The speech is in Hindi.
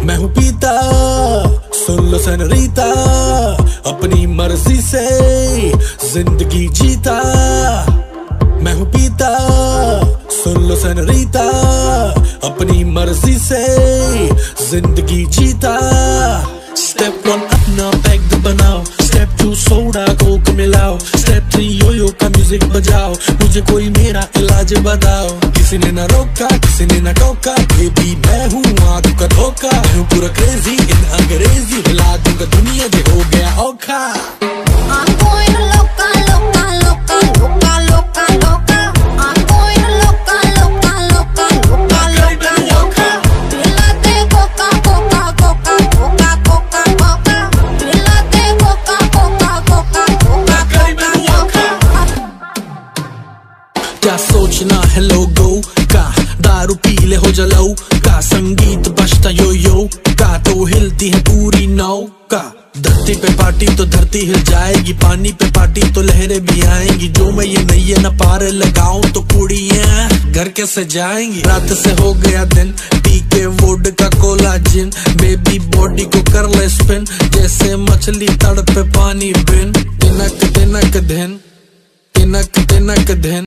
मैं हूँ पीता, सुन लो सनरीता, अपनी मर्जी से जिंदगी जीता। मैं हूँ पीता, सुन लो सनरीता, अपनी मर्जी से जिंदगी जीता। स्टेप 1 अपना पैक बनाओ, स्टेप 2 सोडा कोक मिलाओ, स्टेप 3 योयो का म्यूजिक बजाओ, मुझे कोई मेरा इलाज बताओ। किसी ने ना रोका, किसी ने ना टोका, बेबी मैं हूँ आंख का धोखा। मैं हूँ पूरा क्रेजी इन अंग्रेजी, हिला दूंगा दुनिया जो हो गया औखा। क्या सोचना है लोगों का, दारू पी ले हो जलाओ का, संगीत बजता यो यो का तो हिलती है पूरी नौका। धरती पे पार्टी तो धरती हिल जाएगी, पानी पे पार्टी तो लहरें भी आएंगी। जो मैं ये नैये न पार लगाऊं तो कुड़ियां घर कैसे जाएंगी। रात से हो गया दिन, पी के वोड का कोला जिन, बेबी बॉडी को कर ले स्पिन, जैसे मछली तड़पे पानी बिन। तिनक तिनक दिन, तिनक तिनक दिन।